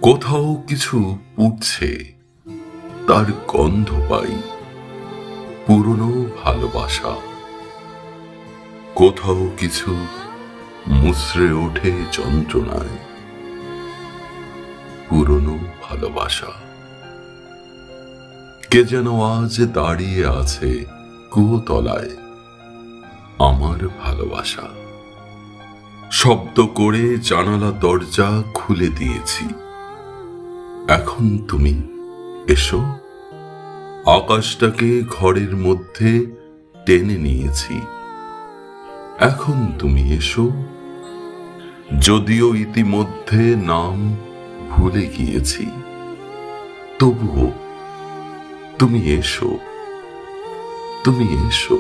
কোথাও কিছু উঠছে, তার গন্ধ পাই, পুরনো ভালোবাসা। কোথাও কিছু মুচড়ে ওঠে যন্ত্রণায়, পুরনো ভালোবাসা। কে যেন আজ দাঁড়িয়ে আছে কুয়োতলায়, আমার ভালোবাসা। শব্দ করে জানালা দরজা খুলে দিয়েছি, এখন তুমি এসো। আকাশটাকে ঘরের মধ্যে টেনে নিয়েছি, এখন তুমি এসো। যদিও ইতিমধ্যে নাম ভুলে গিয়েছি, তবুও তুমি এসো, তুমি এসো।